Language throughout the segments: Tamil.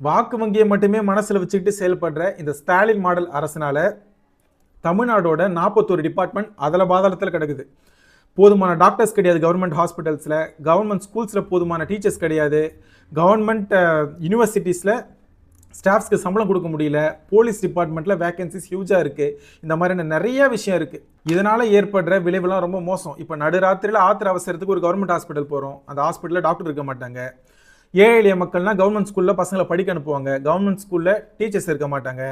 வாக்கு வங்கியை மட்டுமே மனசில் வச்சுக்கிட்டு செயல்படுற இந்த ஸ்டாலின் மாடல் அரசினால தமிழ்நாடோட 41 டிபார்ட்மெண்ட் அதில் பாதாளத்தில் கிடக்குது. போதுமான டாக்டர்ஸ் கிடையாது கவர்மெண்ட் ஹாஸ்பிட்டல்ஸில், கவர்மெண்ட் ஸ்கூல்ஸில் போதுமான டீச்சர்ஸ் கிடையாது, கவர்மெண்ட் யூனிவர்சிட்டிஸில் ஸ்டாஃப்ஸ்க்கு சம்பளம் கொடுக்க முடியல, போலீஸ் டிபார்ட்மெண்ட்டில் வேகன்சிஸ் ஹியூஜாக இருக்குது. இந்த மாதிரியான நிறைய விஷயம் இருக்குது. இதனால் ஏற்படுற விளைவுலாம் ரொம்ப மோசம். இப்போ நடுராத்திரியில் ஆத்திர அவசரத்துக்கு ஒரு கவர்மெண்ட் ஹாஸ்பிட்டல் போகிறோம், அந்த ஹாஸ்பிட்டலில் டாக்டர் இருக்க மாட்டாங்க. ஏழை எளிய மக்கள்னால் கவர்மெண்ட் ஸ்கூலில் பசங்களை படிக்க அனுப்புவாங்க, கவர்மெண்ட் ஸ்கூலில் டீச்சர்ஸ் இருக்க மாட்டாங்க.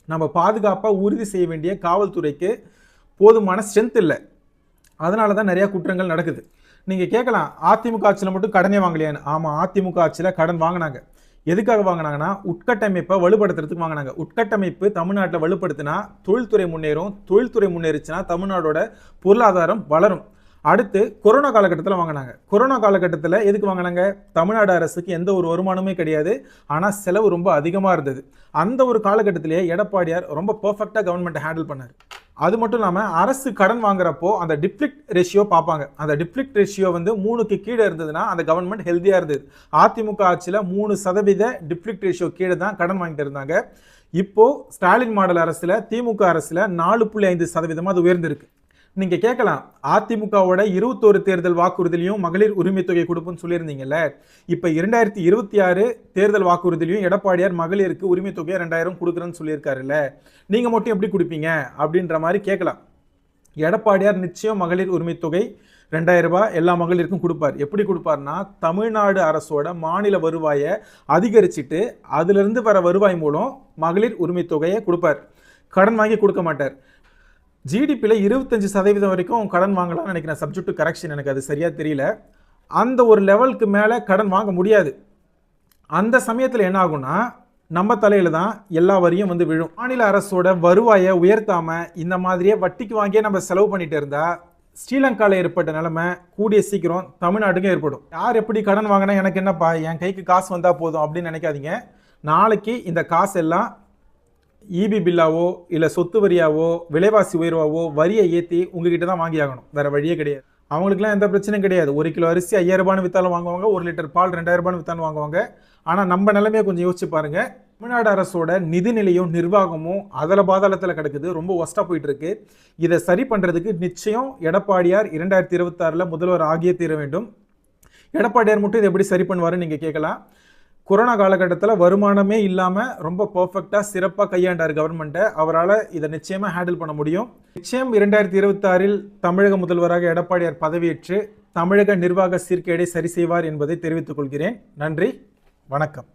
நம்ம பாதுகாப்பாக உறுதி செய்ய வேண்டிய காவல்துறைக்கு போதுமான ஸ்ட்ரென்த் இல்லை. அதனால தான் நிறையா குற்றங்கள் நடக்குது. நீங்கள் கேட்கலாம், அதிமுக ஆட்சியில் மட்டும் கடனே வாங்கலையான்னு. ஆமாம், அதிமுக ஆட்சியில் கடன் வாங்கினாங்க. எதுக்காக வாங்கினாங்கன்னா உட்கட்டமைப்பை வலுப்படுத்துறதுக்கு வாங்கினாங்க. உட்கட்டமைப்பு தமிழ்நாட்டில் வலுப்படுத்தினா தொழில்துறை முன்னேறும், தொழில்துறை முன்னேறிச்சுன்னா தமிழ்நாடோட பொருளாதாரம் வளரும். அடுத்து கொரோனா காலகட்டத்தில் வாங்கினாங்க. கொரோனா காலகட்டத்தில் எதுக்கு வாங்கினாங்க? தமிழ்நாடு அரசுக்கு எந்த ஒரு வருமானமே கிடையாது, ஆனால் செலவு ரொம்ப அதிகமாக இருந்தது. அந்த ஒரு காலகட்டத்திலேயே எடப்பாடியார் ரொம்ப பர்ஃபெக்டாக கவர்மெண்ட்டை ஹேண்டில் பண்ணார். அது மட்டும் இல்லாமல் அரசு கடன் வாங்குறப்போ அந்த டிப்ளிக்ட் ரேஷியோ பார்ப்பாங்க. அந்த டிப்ளிக்ட் ரேஷியோ 3க்கு கீழே இருந்ததுன்னா அந்த கவர்மெண்ட் ஹெல்த்தியாக இருந்தது. அதிமுக ஆட்சியில் 3% டிப்ளிக்ட் ரேஷியோ கீழே தான் கடன் வாங்கிட்டு இருந்தாங்க. இப்போது ஸ்டாலின் மாடல் அரசில், திமுக அரசில் 4.5% அது உயர்ந்திருக்கு. நீங்கள் கேட்கலாம், அதிமுகவோட 21 தேர்தல் வாக்குறுதிலையும் மகளிர் உரிமை தொகை கொடுப்புன்னு சொல்லியிருந்தீங்கல்ல, இப்போ 2026 தேர்தல் வாக்குறுதிலையும் எடப்பாடியார் மகளிருக்கு உரிமை தொகையை 2000 கொடுக்குறேன்னு சொல்லியிருக்காருல்ல, நீங்கள் மட்டும் எப்படி கொடுப்பீங்க அப்படின்ற மாதிரி கேட்கலாம். எடப்பாடியார் நிச்சயம் மகளிர் உரிமை தொகை 2000 ரூபாய் எல்லா மகளிருக்கும் கொடுப்பார். எப்படி கொடுப்பார்னா, தமிழ்நாடு அரசோட மாநில வருவாயை அதிகரிச்சுட்டு அதிலிருந்து வர வருவாய் மூலம் மகளிர் உரிமை தொகையை கொடுப்பார். கடன் வாங்கி கொடுக்க மாட்டார். ஜிடிபியில் 25% வரைக்கும் கடன் வாங்கலாம்னு நினைக்கிறேன், சப்ஜெக்ட் டு கரெக்ஷன், எனக்கு அது சரியாக தெரியல. அந்த ஒரு லெவலுக்கு மேலே கடன் வாங்க முடியாது. அந்த சமயத்தில் என்ன ஆகும்னா, நம்ம தலையில் தான் எல்லா வரியும் விழும். மாநில அரசோட வருவாயை உயர்த்தாமல் இந்த மாதிரியே வட்டிக்கு வாங்கியே நம்ம செலவு பண்ணிட்டு இருந்தால் ஸ்ரீலங்காவில் ஏற்பட்ட நிலைமை கூடிய சீக்கிரம் தமிழ்நாட்டுக்கும் ஏற்படும். யார் எப்படி கடன் வாங்கினா எனக்கு என்னப்பா, என் கைக்கு காசு வந்தால் போதும் அப்படின்னு நினைக்காதீங்க. நாளைக்கு இந்த காசு எல்லாம் இபி பில்லாவோ இல்லை சொத்து வரியாவோ விலைவாசி உயர்வாவோ வரியை ஏற்றி உங்ககிட்ட தான் வாங்கி ஆகணும், வேறு வழியே கிடையாது. அவங்களுக்குலாம் எந்த பிரச்சனையும் கிடையாது. 1 கிலோ அரிசி 5000 ரூபான்னு விற்றாலும் வாங்குவாங்க, 1 லிட்டர் பால் 2000 ரூபான்னு விற்றாலும் வாங்குவாங்க. ஆனால் நம்ம நிலைமையை கொஞ்சம் யோசிச்சு பாருங்க. தமிழ்நாடு அரசோட நிதிநிலையும் நிர்வாகமும் அதில் பாதாளத்தில் கிடக்குது, ரொம்ப ஒஸ்ட்டாக போயிட்டு இருக்கு. இதை சரி பண்ணுறதுக்கு நிச்சயம் எடப்பாடியார் 2026 முதல்வர் ஆகியே தீர வேண்டும். எடப்பாடியார் மட்டும் இதை எப்படி சரி பண்ணுவாருன்னு நீங்கள் கேட்கலாம். கொரோனா காலகட்டத்தில் வருமானமே இல்லாமல் ரொம்ப பர்ஃபெக்டாக சிறப்பாக கையாண்டார் கவர்மெண்ட்டை. அவரால் இதை நிச்சயமாக ஹேண்டில் பண்ண முடியும். நிச்சயம் 2026 தமிழக முதல்வராக எடப்பாடியார் பதவியேற்று தமிழக நிர்வாக சீர்கேடை சரி செய்வார் என்பதை தெரிவித்துக் கொள்கிறேன். நன்றி, வணக்கம்.